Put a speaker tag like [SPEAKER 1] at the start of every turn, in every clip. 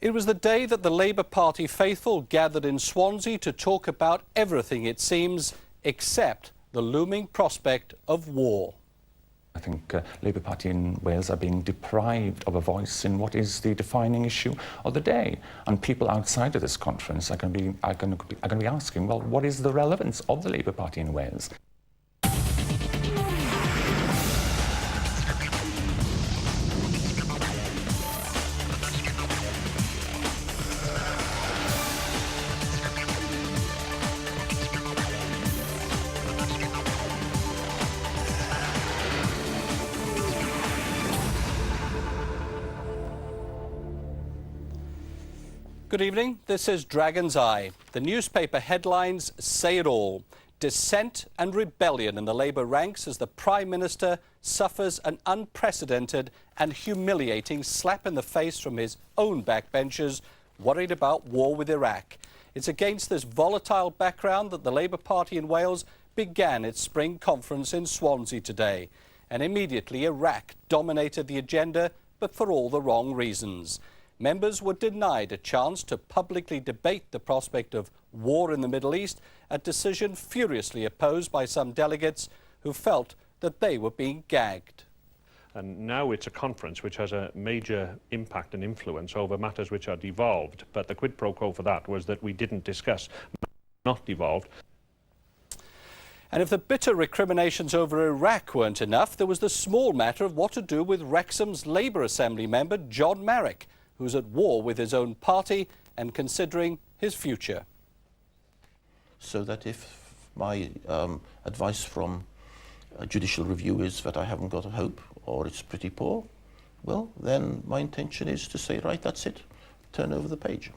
[SPEAKER 1] It was the day that the Labour Party faithful gathered in Swansea to talk about everything, it seems, except the looming prospect of war.
[SPEAKER 2] I think Labour Party in Wales are being deprived of a voice in what is the defining issue of the day. And people outside of this conference are going to be asking, well, what is the relevance of the Labour Party in Wales?
[SPEAKER 1] Good evening, this is Dragon's Eye. The newspaper headlines say it all. Dissent and rebellion in the Labour ranks as the Prime Minister suffers an unprecedented and humiliating slap in the face from his own backbenchers worried about war with Iraq. It's against this volatile background that the Labour Party in Wales began its spring conference in Swansea today. And immediately Iraq dominated the agenda, but for all the wrong reasons. Members were denied a chance to publicly debate the prospect of war in the Middle East, a decision furiously opposed by some delegates who felt that they were being gagged.
[SPEAKER 3] And now it's a conference which has a major impact and influence over matters which are devolved. But the quid pro quo for that was that we didn't discuss, not devolved.
[SPEAKER 1] And if the bitter recriminations over Iraq weren't enough, there was the small matter of what to do with Wrexham's Labour Assembly member John Marek, who's at war with his own party and considering his future.
[SPEAKER 4] So that if my advice from a judicial review is that I haven't got a hope or it's pretty poor, well, then my intention is to say, right, that's it, turn over the page.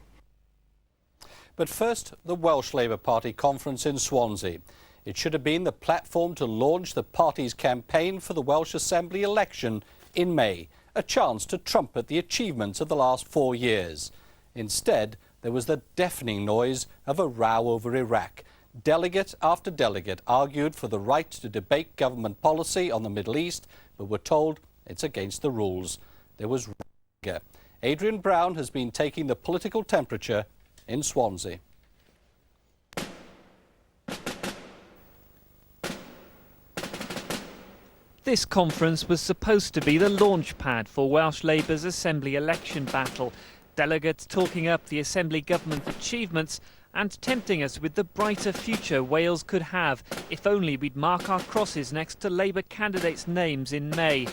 [SPEAKER 1] But first, the Welsh Labour Party conference in Swansea. It should have been the platform to launch the party's campaign for the Welsh Assembly election in May. A chance to trumpet the achievements of the last 4 years. Instead, there was the deafening noise of a row over Iraq. Delegate after delegate argued for the right to debate government policy on the Middle East, but were told it's against the rules. There was anger. Adrian Brown has been taking the political temperature in Swansea.
[SPEAKER 5] This conference was supposed to be the launch pad for Welsh Labour's Assembly election battle. Delegates talking up the Assembly government achievements and tempting us with the brighter future Wales could have if only we'd mark our crosses next to Labour candidates' names in May.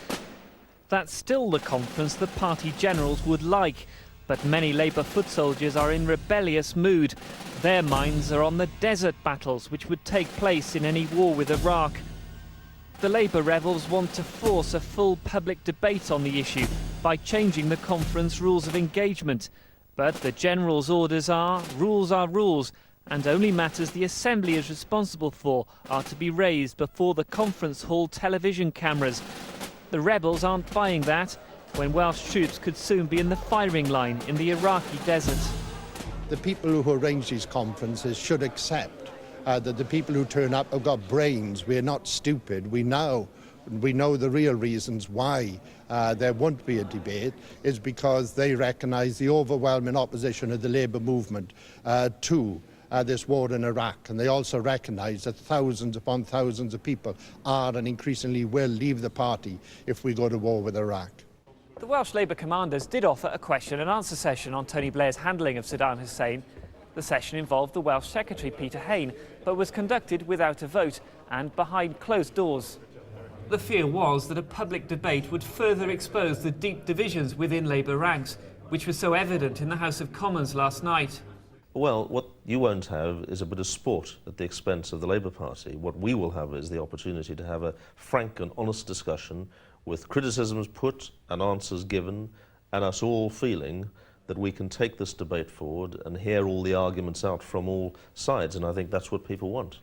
[SPEAKER 5] That's still the conference the party generals would like, but many Labour foot soldiers are in rebellious mood. Their minds are on the desert battles which would take place in any war with Iraq. The Labour rebels want to force a full public debate on the issue by changing the conference rules of engagement. But the General's orders are rules, and only matters the Assembly is responsible for are to be raised before the conference hall television cameras. The rebels aren't buying that, when Welsh troops could soon be in the firing line in the Iraqi desert.
[SPEAKER 6] The people who arrange these conferences should accept that the people who turn up have got brains. We're not stupid. We know the real reasons why there won't be a debate is because they recognise the overwhelming opposition of the Labour movement to this war in Iraq, and they also recognise that thousands upon thousands of people are and increasingly will leave the party if we go to war with Iraq.
[SPEAKER 5] The Welsh Labour commanders did offer a question and answer session on Tony Blair's handling of Saddam Hussein. The session involved the Welsh Secretary Peter Hain, but was conducted without a vote and behind closed doors. The fear was that a public debate would further expose the deep divisions within Labour ranks, which was so evident in the House of Commons last night.
[SPEAKER 7] Well, what you won't have is a bit of sport at the expense of the Labour Party. What we will have is the opportunity to have a frank and honest discussion with criticisms put and answers given, and us all feeling that we can take this debate forward and hear all the arguments out from all sides, and I think that's what people want.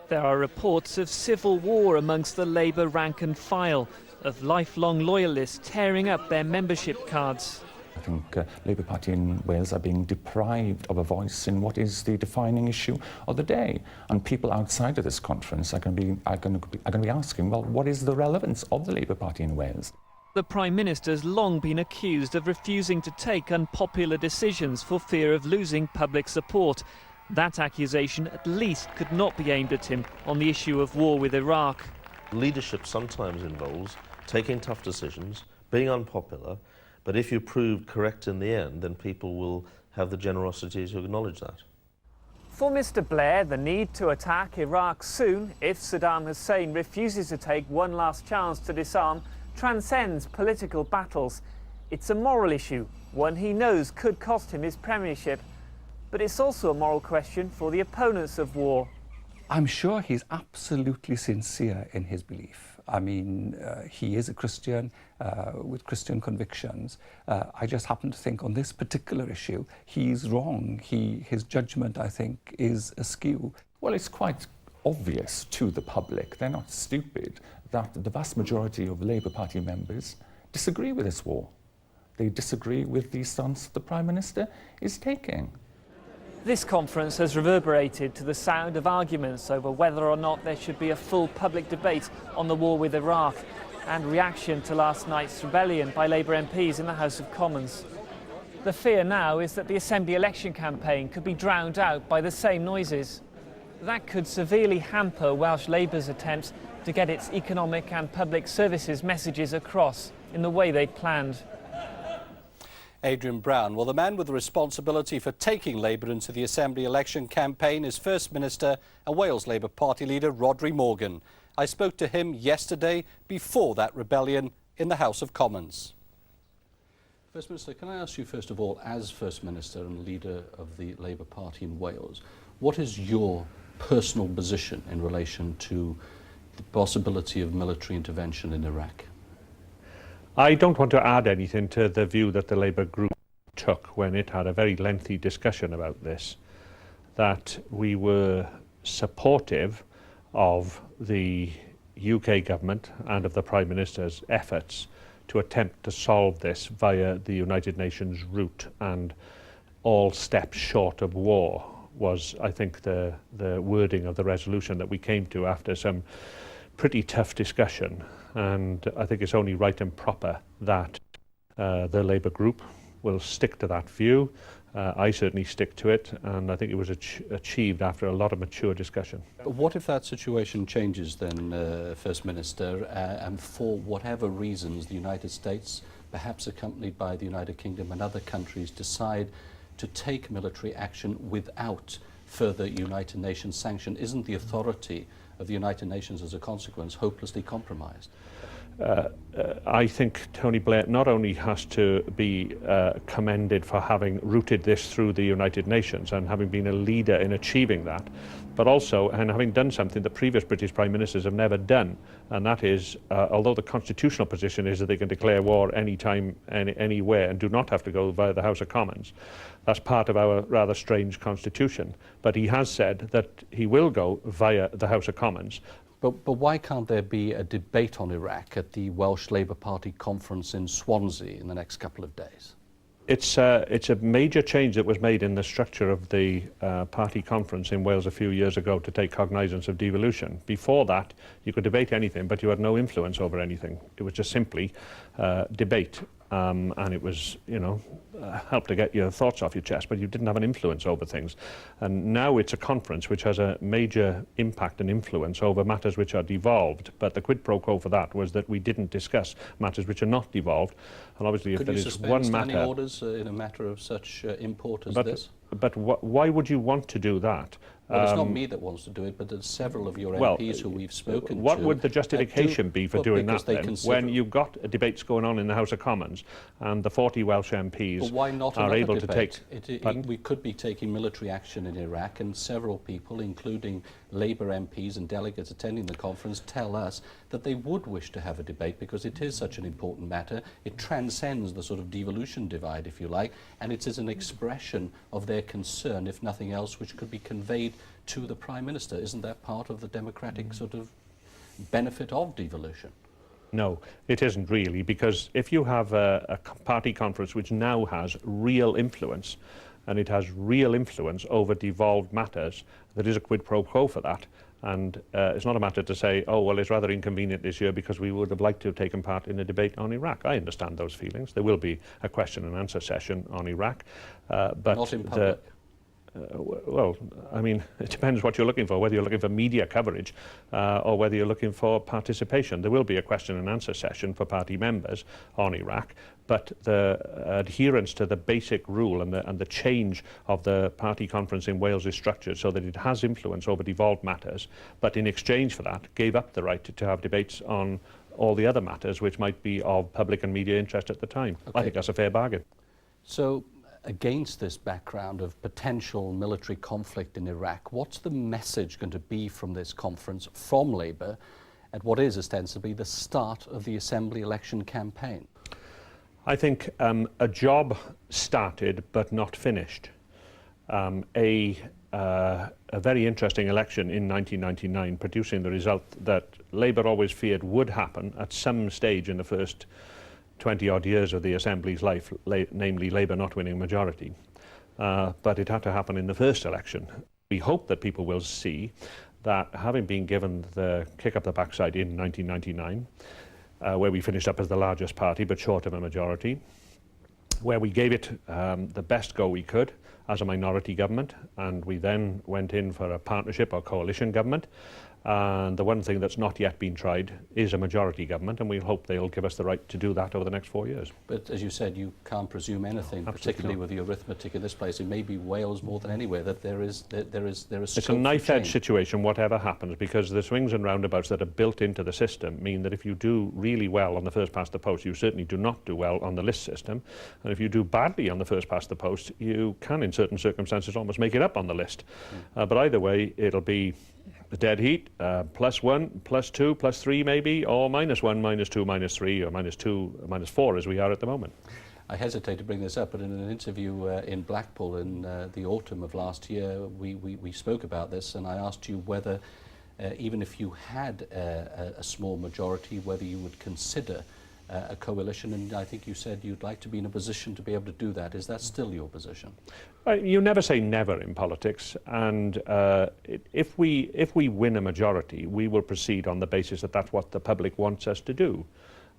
[SPEAKER 5] There are reports of civil war amongst the Labour rank and file, of lifelong loyalists tearing up their membership cards.
[SPEAKER 2] I think Labour Party in Wales are being deprived of a voice in what is the defining issue of the day. And people outside of this conference are going to be asking, well, what is the relevance of the Labour Party in Wales?
[SPEAKER 5] The Prime Minister's long been accused of refusing to take unpopular decisions for fear of losing public support. That accusation at least could not be aimed at him on the issue of war with Iraq.
[SPEAKER 7] Leadership sometimes involves taking tough decisions, being unpopular, but if you prove correct in the end, then people will have the generosity to acknowledge that.
[SPEAKER 5] For Mr Blair, the need to attack Iraq soon, if Saddam Hussein refuses to take one last chance to disarm, transcends political battles. It's a moral issue, one he knows could cost him his premiership. But it's also a moral question for the opponents of war.
[SPEAKER 8] I'm sure he's absolutely sincere in his belief. I mean, he is a Christian with Christian convictions. I just happen to think on this particular issue, he's wrong. His judgment, I think, is askew.
[SPEAKER 2] Well, it's quite obvious to the public, they're not stupid, that the vast majority of Labour Party members disagree with this war. They disagree with the stance the Prime Minister is taking.
[SPEAKER 5] This conference has reverberated to the sound of arguments over whether or not there should be a full public debate on the war with Iraq and reaction to last night's rebellion by Labour MPs in the House of Commons. The fear now is that the Assembly election campaign could be drowned out by the same noises. That could severely hamper Welsh Labour's attempts to get its economic and public services messages across in the way they'd planned.
[SPEAKER 1] Adrian Brown. Well, the man with the responsibility for taking Labour into the Assembly election campaign is First Minister and Wales Labour Party leader Rhodri Morgan. I spoke to him yesterday before that rebellion in the House of Commons. First Minister, can I ask you first of all, as First Minister and leader of the Labour Party in Wales, what is your personal position in relation to the possibility of military intervention in Iraq?
[SPEAKER 3] I don't want to add anything to the view that the Labour group took when it had a very lengthy discussion about this, that we were supportive of the UK government and of the Prime Minister's efforts to attempt to solve this via the United Nations route, and all steps short of war was, I think, the wording of the resolution that we came to after some pretty tough discussion. And I think it's only right and proper that the Labour group will stick to that view. I certainly stick to it, and I think it was achieved after a lot of mature discussion.
[SPEAKER 1] What if that situation changes then, First Minister, and for whatever reasons the United States, perhaps accompanied by the United Kingdom and other countries, decide to take military action without further United Nations sanction? Isn't the authority of the United Nations as a consequence hopelessly compromised?
[SPEAKER 3] I think Tony Blair not only has to be commended for having routed this through the United Nations and having been a leader in achieving that, but also and having done something that previous British Prime Ministers have never done, and that is, although the constitutional position is that they can declare war anytime, anywhere, and do not have to go via the House of Commons. That's part of our rather strange constitution. But he has said that he will go via the House of Commons.
[SPEAKER 1] But why can't there be a debate on Iraq at the Welsh Labour Party conference in Swansea in the next couple of days?
[SPEAKER 3] It's a major change that was made in the structure of the party conference in Wales a few years ago to take cognizance of devolution. Before that, you could debate anything, but you had no influence over anything. It was just simply debate. And it was, help to get your thoughts off your chest, but you didn't have an influence over things. And now it's a conference which has a major impact and influence over matters which are devolved. But the quid pro quo for that was that we didn't discuss matters which are not devolved. And obviously, if there is one matter,
[SPEAKER 1] standing orders in a matter of such import as this?
[SPEAKER 3] But why would you want to do that?
[SPEAKER 1] Well, it's not me that wants to do it, but there's several of your MPs who we've spoken to.
[SPEAKER 3] What would the justification be for doing that then, when you've got debates going on in the House of Commons and the 40 Welsh MPs
[SPEAKER 1] why not
[SPEAKER 3] are able
[SPEAKER 1] debate?
[SPEAKER 3] to take...
[SPEAKER 1] We could be taking military action in Iraq, and several people, including Labour MPs and delegates attending the conference, tell us that they would wish to have a debate because it is such an important matter. It transcends the sort of devolution divide, if you like, and it is an expression of their concern, if nothing else, which could be conveyed to the Prime Minister. Isn't that part of the democratic sort of benefit of devolution?
[SPEAKER 3] No, it isn't really, because if you have a party conference which now has real influence, and it has real influence over devolved matters, there is a quid pro quo for that, And it's not a matter to say, oh, well, it's rather inconvenient this year because we would have liked to have taken part in a debate on Iraq. I understand those feelings. There will be a question and answer session on Iraq. But
[SPEAKER 1] not in public.
[SPEAKER 3] Well, I mean, it depends what you're looking for, whether you're looking for media coverage or whether you're looking for participation. There will be a question and answer session for party members on Iraq, but the adherence to the basic rule and the change of the party conference in Wales is structured so that it has influence over devolved matters, but in exchange for that gave up the right to have debates on all the other matters which might be of public and media interest at the time.
[SPEAKER 1] Okay.
[SPEAKER 3] I think that's a fair bargain.
[SPEAKER 1] So, against this background of potential military conflict in Iraq, what's the message going to be from this conference from Labour at what is ostensibly the start of the Assembly election campaign?
[SPEAKER 3] I think a job started but not finished. A very interesting election in 1999 producing the result that Labour always feared would happen at some stage in the first 20-odd years of the Assembly's life, namely Labour not winning a majority. But it had to happen in the first election. We hope that people will see that having been given the kick up the backside in 1999, where we finished up as the largest party but short of a majority, where we gave it the best go we could as a minority government, and we then went in for a partnership or coalition government. And the one thing that's not yet been tried is a majority government, and we hope they'll give us the right to do that over the next 4 years.
[SPEAKER 1] But as you said, you can't presume anything, particularly with the arithmetic in this place. It may be Wales more than anywhere that there is
[SPEAKER 3] It's a knife-edge situation, whatever happens, because the swings and roundabouts that are built into the system mean that if you do really well on the first past the post, you certainly do not do well on the list system. And if you do badly on the first past the post, you can, in certain circumstances, almost make it up on the list. But either way, it'll be the dead heat, +1, +2, +3 maybe, or -1, -2, -3, or -2, -4 as we are at the moment.
[SPEAKER 1] I hesitate to bring this up, but in an interview in Blackpool in the autumn of last year, we spoke about this, and I asked you whether, even if you had a small majority, whether you would consider a coalition, and I think you said you'd like to be in a position to be able to do that. Is that still your position?
[SPEAKER 3] You never say never in politics, and if we win a majority, we will proceed on the basis that that's what the public wants us to do.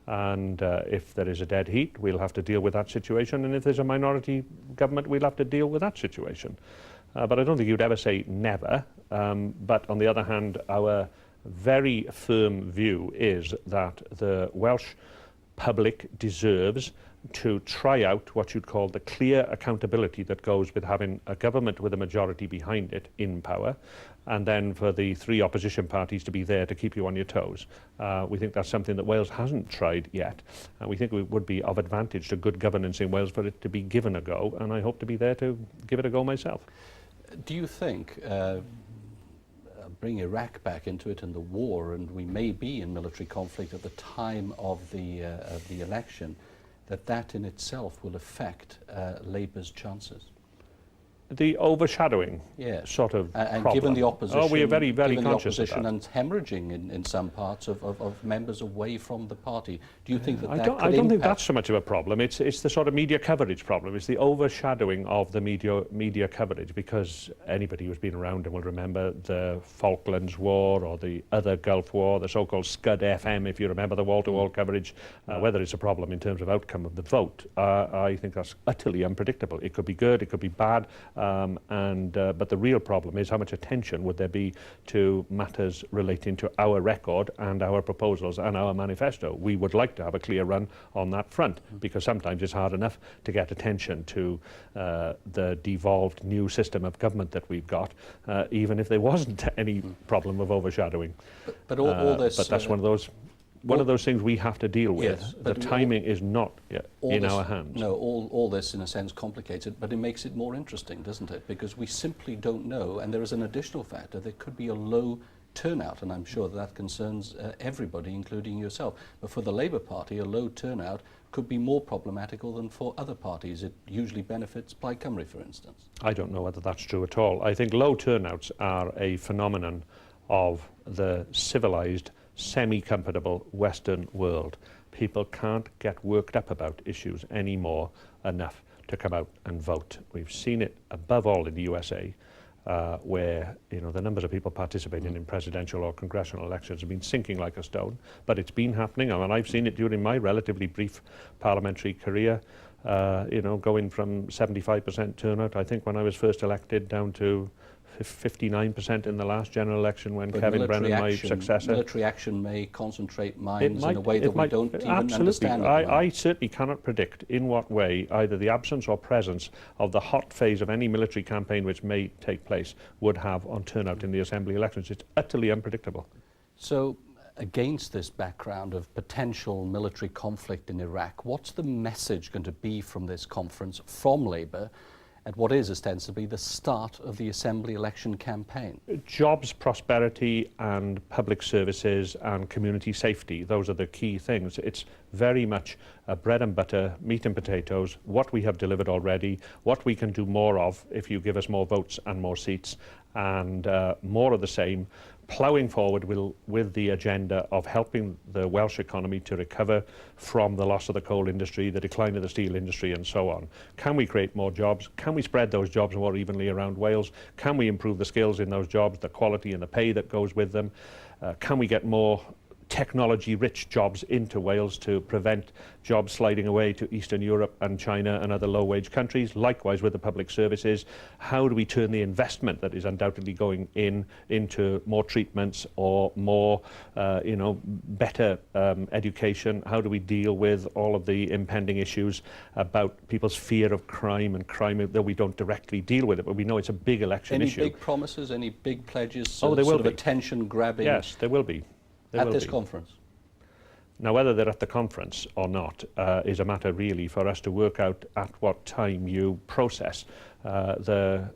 [SPEAKER 3] And if there is a dead heat, we'll have to deal with that situation, and if there's a minority government, we'll have to deal with that situation. But I don't think you'd ever say never, but on the other hand, our very firm view is that the Welsh public deserves to try out what you'd call the clear accountability that goes with having a government with a majority behind it in power, and then for the three opposition parties to be there to keep you on your toes. We think that's something that Wales hasn't tried yet, and we think it would be of advantage to good governance in Wales for it to be given a go, and I hope to be there to give it a go myself.
[SPEAKER 1] Do you think, bring Iraq back into it and the war, and we may be in military conflict at the time of the election, that in itself will affect Labour's chances?
[SPEAKER 3] The overshadowing sort of
[SPEAKER 1] and
[SPEAKER 3] problem.
[SPEAKER 1] given the opposition,
[SPEAKER 3] we are very, very conscious of that.
[SPEAKER 1] And hemorrhaging in some parts of members away from the party. Do you think that
[SPEAKER 3] I
[SPEAKER 1] could
[SPEAKER 3] don't
[SPEAKER 1] impact?
[SPEAKER 3] think that's so much of a problem. It's the sort of media coverage problem. It's the overshadowing of the media coverage, because anybody who's been around and will remember the Falklands War or the other Gulf War, the so-called Scud FM, if you remember the wall-to-wall coverage, whether it's a problem in terms of outcome of the vote, I think that's utterly unpredictable. It could be good, it could be bad, but the real problem is how much attention would there be to matters relating to our record and our proposals and our manifesto. We would like to have a clear run on that front, because sometimes it's hard enough to get attention to the devolved new system of government that we've got, even if there wasn't any problem of overshadowing.
[SPEAKER 1] But all this...
[SPEAKER 3] But that's one of those things we have to deal with.
[SPEAKER 1] Yes,
[SPEAKER 3] the timing is not in our hands.
[SPEAKER 1] No, all this in a sense complicates it, but it makes it more interesting, doesn't it? Because we simply don't know, and there is an additional factor. There could be a low turnout, and I'm sure that concerns everybody, including yourself. But for the Labour Party, a low turnout could be more problematical than for other parties. It usually benefits Plaid Cymru, for instance.
[SPEAKER 3] I don't know whether that's true at all. I think low turnouts are a phenomenon of the civilised, semi-comfortable Western world. People can't get worked up about issues anymore enough to come out and vote. We've seen it above all in the USA. where the numbers of people participating in presidential or congressional elections have been sinking like a stone, but it's been happening. I mean, I've seen it during my relatively brief parliamentary career, going from 75% turnout, I think, when I was first elected, down to 59% in the last general election when Kevin Brennan, my successor.
[SPEAKER 1] Military action may concentrate minds in a way that we don't even understand.
[SPEAKER 3] I certainly cannot predict in what way either the absence or presence of the hot phase of any military campaign which may take place would have on turnout in the Assembly elections. It's utterly unpredictable.
[SPEAKER 1] So, against this background of potential military conflict in Iraq, what's the message going to be from this conference from Labour at what is ostensibly the start of the Assembly election campaign?
[SPEAKER 3] Jobs, prosperity and public services and community safety, those are the key things. It's very much bread and butter, meat and potatoes, what we have delivered already, what we can do more of if you give us more votes and more seats, and more of the same, ploughing forward with the agenda of helping the Welsh economy to recover from the loss of the coal industry, the decline of the steel industry and so on. Can we create more jobs? Can we spread those jobs more evenly around Wales? Can we improve the skills in those jobs, the quality and the pay that goes with them? Can we get more technology-rich jobs into Wales to prevent jobs sliding away to Eastern Europe and China and other low-wage countries? Likewise with the public services, how do we turn the investment that is undoubtedly going into more treatments or more, better education? How do we deal with all of the impending issues about people's fear of crime and crime that we don't directly deal with it, but we know it's a big election issue?
[SPEAKER 1] Any big promises, any big pledges,
[SPEAKER 3] there will
[SPEAKER 1] sort of
[SPEAKER 3] be.
[SPEAKER 1] attention-grabbing?
[SPEAKER 3] Yes, there will be.
[SPEAKER 1] At this conference?
[SPEAKER 3] Now, whether they're at the conference or not is a matter really for us to work out at what time you process the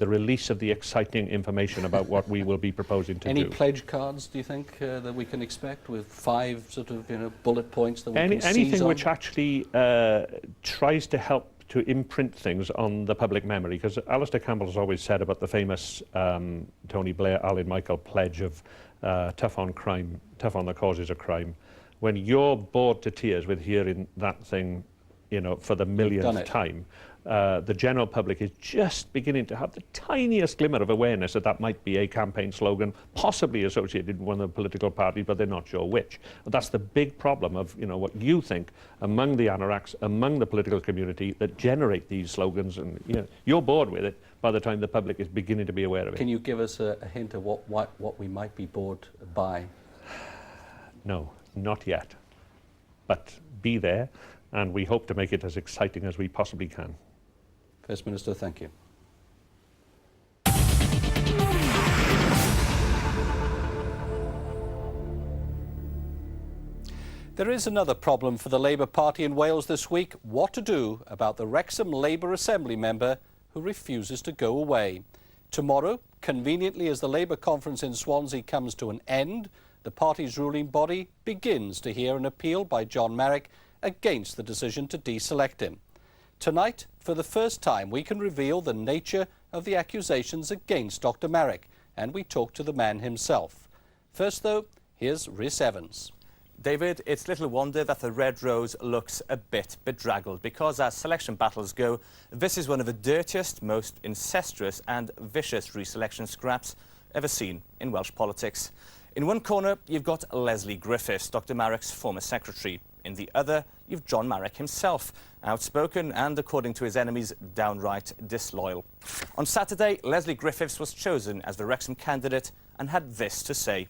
[SPEAKER 3] release of the exciting information about what we will be proposing to do.
[SPEAKER 1] Any pledge cards, do you think, that we can expect with 5 sort of, bullet points that we can seize
[SPEAKER 3] anything
[SPEAKER 1] on?
[SPEAKER 3] which actually tries to help to imprint things on the public memory, because Alistair Campbell has always said about the famous Tony Blair, Alan Michael pledge of tough on crime, tough on the causes of crime. When you're bored to tears with hearing that thing, for the millionth time, the general public is just beginning to have the tiniest glimmer of awareness that that might be a campaign slogan, possibly associated with one of the political parties, but they're not sure which. But that's the big problem of, what you think among the anoraks, among the political community that generate these slogans, and you're bored with it by the time the public is beginning to be aware of it.
[SPEAKER 1] Can you give us a hint of what we might be bored by?
[SPEAKER 3] No, not yet. But be there, and we hope to make it as exciting as we possibly can.
[SPEAKER 1] First Minister, thank you. There is another problem for the Labour Party in Wales this week: what to do about the Wrexham Labour Assembly member who refuses to go away. Tomorrow, conveniently as the Labour conference in Swansea comes to an end, the party's ruling body begins to hear an appeal by John Marek against the decision to deselect him. Tonight, for the first time, we can reveal the nature of the accusations against Dr. Marek, and we talk to the man himself. First, though, here's Rhys Evans.
[SPEAKER 9] David, it's little wonder that the Red Rose looks a bit bedraggled, because as selection battles go, this is one of the dirtiest, most incestuous and vicious reselection scraps ever seen in Welsh politics. In one corner, you've got Lesley Griffiths, Dr. Marek's former secretary. In the other, you've John Marek himself, outspoken and, according to his enemies, downright disloyal. On Saturday, Lesley Griffiths was chosen as the Wrexham candidate and had this to say.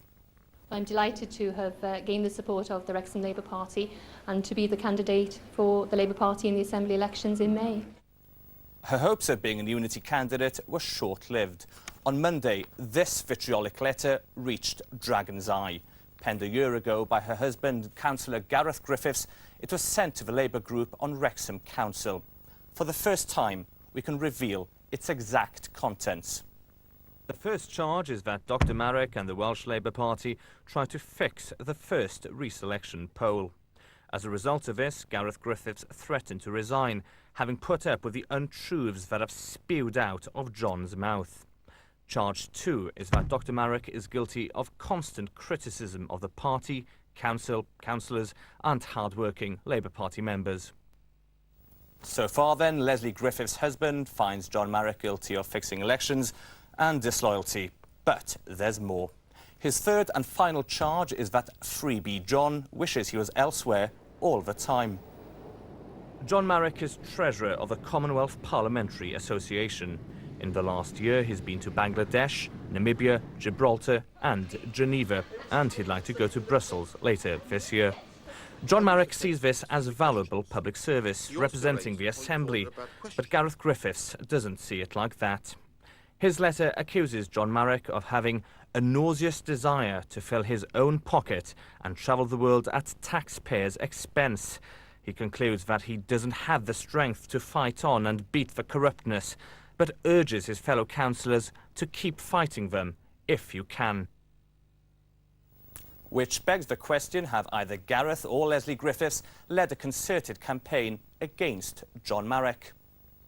[SPEAKER 10] I'm delighted to have gained the support of the Wrexham Labour Party and to be the candidate for the Labour Party in the Assembly elections in May.
[SPEAKER 9] Her hopes of being a unity candidate were short-lived. On Monday, this vitriolic letter reached Dragon's Eye. Penned a year ago by her husband, Councillor Gareth Griffiths, it was sent to the Labour group on Wrexham Council. For the first time, we can reveal its exact contents. The first charge is that Dr. Marek and the Welsh Labour Party tried to fix the first reselection poll. As a result of this, Gareth Griffiths threatened to resign, having put up with the untruths that have spewed out of John's mouth. Charge 2 is that Dr. Marek is guilty of constant criticism of the party, council, councillors and hard-working Labour Party members. So far then, Lesley Griffiths' husband finds John Marek guilty of fixing elections and disloyalty. But there's more. His third and final charge is that freebie John wishes he was elsewhere all the time. John Marek is treasurer of the Commonwealth Parliamentary Association. In the last year, he's been to Bangladesh, Namibia, Gibraltar and Geneva, and he'd like to go to Brussels later this year. John Marek sees this as valuable public service, representing the Assembly, but Gareth Griffiths doesn't see it like that. His letter accuses John Marek of having a nauseous desire to fill his own pocket and travel the world at taxpayers' expense. He concludes that he doesn't have the strength to fight on and beat the corruptness, but urges his fellow councillors to keep fighting them if you can. Which begs the question, have either Gareth or Lesley Griffiths led a concerted campaign against John Marek?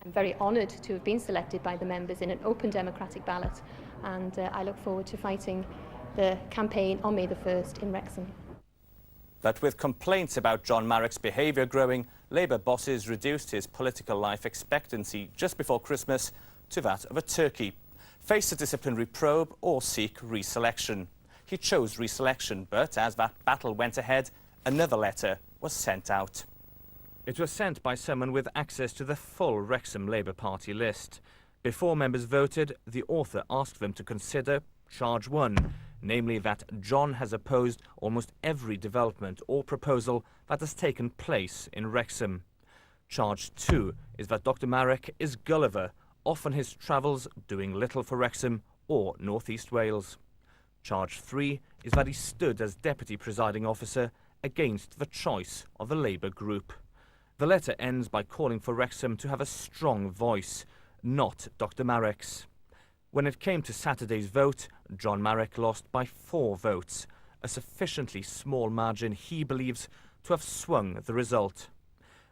[SPEAKER 10] I'm very honoured to have been selected by the members in an open democratic ballot, and I look forward to fighting the campaign on May the 1st in Wrexham.
[SPEAKER 9] But with complaints about John Marek's behaviour growing, Labour bosses reduced his political life expectancy just before Christmas to that of a turkey. Face a disciplinary probe or seek re-selection. He chose re-selection, but as that battle went ahead, another letter was sent out. It was sent by someone with access to the full Wrexham Labour Party list. Before members voted, the author asked them to consider charge 1, namely that John has opposed almost every development or proposal that has taken place in Wrexham. Charge 2 is that Dr Marek is Gulliver, off on his travels doing little for Wrexham or North East Wales. Charge 3 is that he stood as deputy presiding officer against the choice of the Labour group. The letter ends by calling for Wrexham to have a strong voice, not Dr Marek's. When it came to Saturday's vote, John Marek lost by 4 votes, a sufficiently small margin he believes to have swung the result.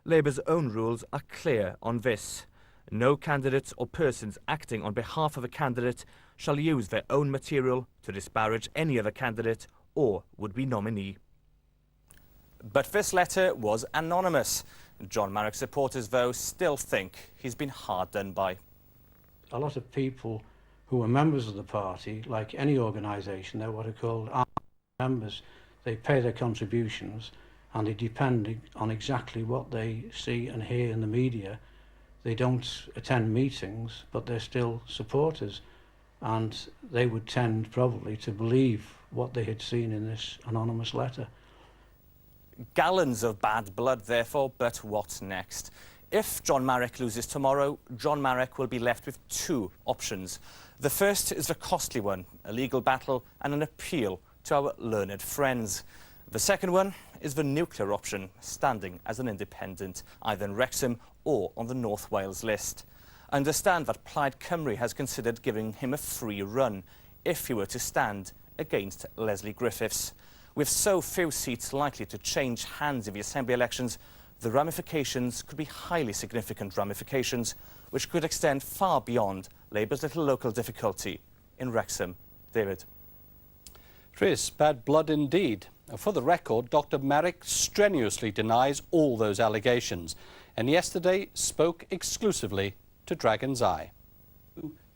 [SPEAKER 9] Labour's own rules are clear on this. No candidates or persons acting on behalf of a candidate shall use their own material to disparage any other candidate or would-be nominee. But this letter was anonymous. John Marek supporters, though, still think he's been hard done by.
[SPEAKER 11] A lot of people who are members of the party, like any organisation, they're what are called members. They pay their contributions and they depend on exactly what they see and hear in the media. They don't attend meetings, but they're still supporters, and they would tend probably to believe what they had seen in this anonymous letter.
[SPEAKER 9] Gallons of bad blood, therefore, but what next? If John Marek loses tomorrow, John Marek will be left with 2 options. The first is the costly one, a legal battle and an appeal to our learned friends. The second one is the nuclear option, standing as an independent, either in Wrexham or on the North Wales list. I understand that Plaid Cymru has considered giving him a free run if he were to stand against Lesley Griffiths. With so few seats likely to change hands in the Assembly elections, the ramifications could be highly significant ramifications, which could extend far beyond Labour's little local difficulty in Wrexham. David.
[SPEAKER 1] Chris, bad blood indeed. For the record, Dr Marek strenuously denies all those allegations and yesterday spoke exclusively to Dragon's Eye.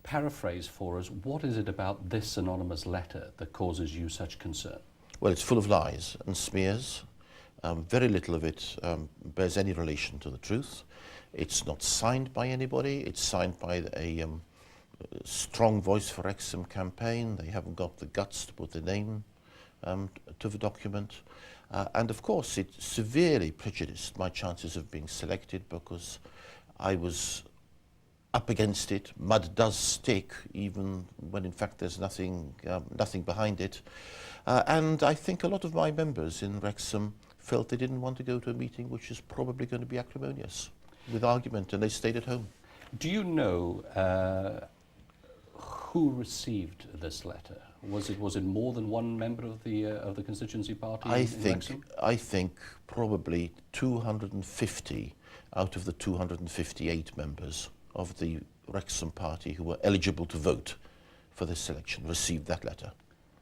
[SPEAKER 12] Paraphrase for us, what is it about this anonymous letter that causes you such concern?
[SPEAKER 4] Well, it's full of lies and smears. Very little of it bears any relation to the truth. It's not signed by anybody. It's signed by a strong Voice for Wrexham campaign. They haven't got the guts to put their name to the document. And of course, it severely prejudiced my chances of being selected because I was up against it. Mud does stick, even when in fact there's nothing behind it. And I think a lot of my members in Wrexham felt they didn't want to go to a meeting which is probably going to be acrimonious with argument, and they stayed at home.
[SPEAKER 12] Do you know who received this letter? Was it more than one member of the constituency party in Wrexham? I
[SPEAKER 4] think probably 250 out of the 258 members of the Wrexham party who were eligible to vote for this election received that letter.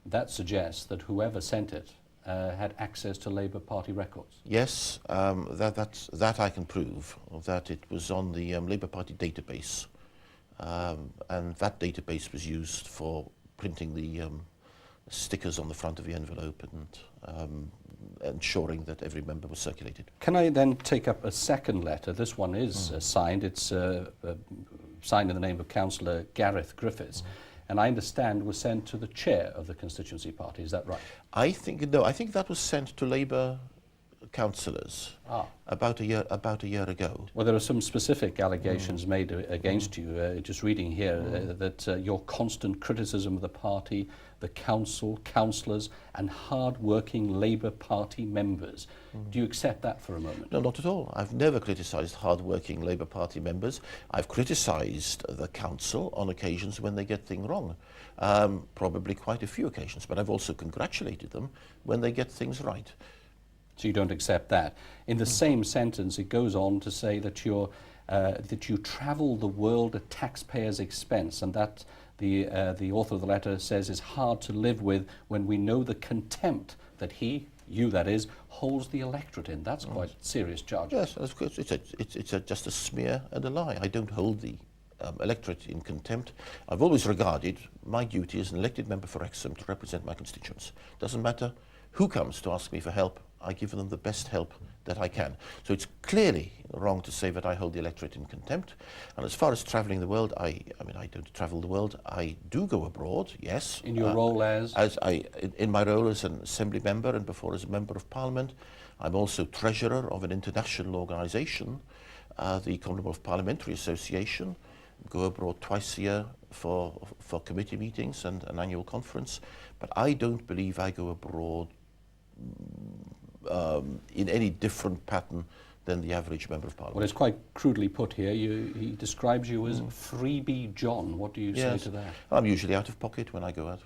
[SPEAKER 12] That suggests that whoever sent it had access to Labour Party records?
[SPEAKER 4] Yes, that I can prove, that it was on the Labour Party database, and that database was used for printing the stickers on the front of the envelope and ensuring that every member was circulated.
[SPEAKER 12] Can I then take up a second letter? This one is signed. It's signed in the name of Councillor Gareth Griffiths, and I understand was sent to the chair of the constituency party. Is that right?
[SPEAKER 4] I think that was sent to Labour councillors about a year ago.
[SPEAKER 12] Well, there are some specific allegations made against you. Just reading here that your constant criticism of the party, the council, councillors, and hard-working Labour Party members. Do you accept that for a moment?
[SPEAKER 4] No, not at all. I've never criticised hard-working Labour Party members. I've criticised the council on occasions when they get things wrong. Probably quite a few occasions, but I've also congratulated them when they get things right.
[SPEAKER 12] So you don't accept that. In the same sentence, it goes on to say that you travel the world at taxpayers' expense, and that the author of the letter says is hard to live with when we know the contempt that you that is, holds the electorate in. That's quite serious charge.
[SPEAKER 4] Yes, of course. It's just a smear and a lie. I don't hold the electorate in contempt. I've always regarded my duty as an elected member for Wrexham to represent my constituents. Doesn't matter who comes to ask me for help, I give them the best help that I can. So it's clearly wrong to say that I hold the electorate in contempt. And as far as travelling the world, I mean, I don't travel the world. I do go abroad, yes.
[SPEAKER 12] In your role as?
[SPEAKER 4] In my role as an Assembly member and before as a Member of Parliament. I'm also treasurer of an international organisation, the Commonwealth Parliamentary Association. Go abroad twice a year for committee meetings and an annual conference. But I don't believe I go abroad in any different pattern than the average Member of Parliament.
[SPEAKER 12] Well, it's quite crudely put here. He describes you as Freebie John. What do you say to that?
[SPEAKER 4] I'm usually out of pocket when I go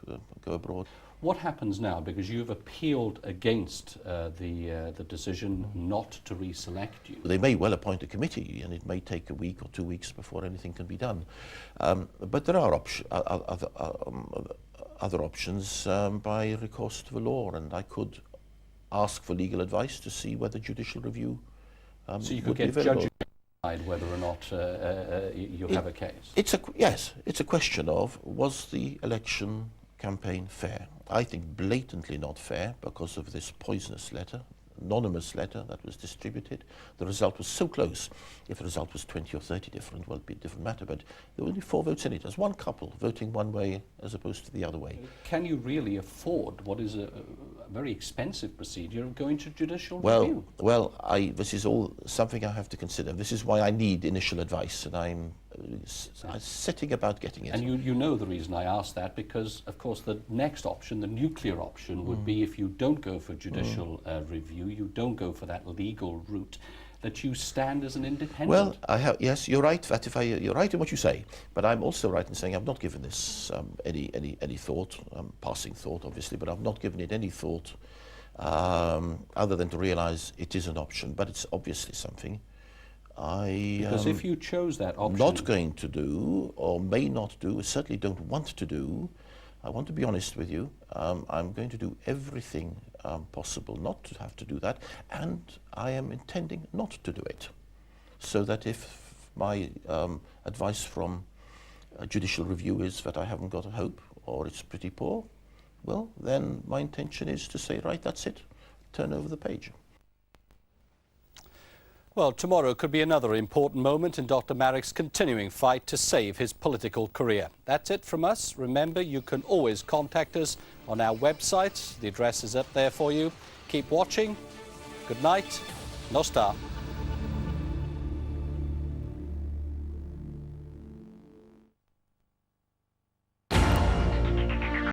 [SPEAKER 4] abroad.
[SPEAKER 12] What happens now? Because you've appealed against the decision not to reselect you.
[SPEAKER 4] They may well appoint a committee, and it may take a week or 2 weeks before anything can be done. But there are other options by recourse to the law, and I could ask for legal advice to see whether judicial review
[SPEAKER 12] so you could get judges to decide whether or not you have a case?
[SPEAKER 4] Yes, it's a question of, was the election campaign fair? I think blatantly not fair because of this poisonous letter, anonymous letter that was distributed. The result was so close. If the result was 20 or 30 different, well, it'd be a different matter, but there were only 4 votes in it. There's one couple voting one way as opposed to the other way.
[SPEAKER 12] Can you really afford what is a very expensive procedure of going to judicial
[SPEAKER 4] review?
[SPEAKER 12] Well,
[SPEAKER 4] this is all something I have to consider. This is why I need initial advice, and I'm setting about getting it.
[SPEAKER 12] And you know the reason I ask that, because of course the next option, the nuclear option, would be if you don't go for judicial review, you don't go for that legal route, that you stand as an independent.
[SPEAKER 4] Well, yes, you're right. That you're right in what you say, but I'm also right in saying I've not given this any thought, passing thought, obviously, but I've not given it any thought other than to realise it is an option. But it's obviously something
[SPEAKER 12] because if you chose that option,
[SPEAKER 4] not going to do or may not do, certainly don't want to do. I want to be honest with you. I'm going to do everything possible not to have to do that, and I am intending not to do it, so that if my advice from judicial review is that I haven't got a hope or it's pretty poor, well, then my intention is to say, right, that's it, turn over the page.
[SPEAKER 1] Well, tomorrow could be another important moment in Dr. Marek's continuing fight to save his political career. That's it from us. Remember, you can always contact us on our website. The address is up there for you. Keep watching. Good night. No star.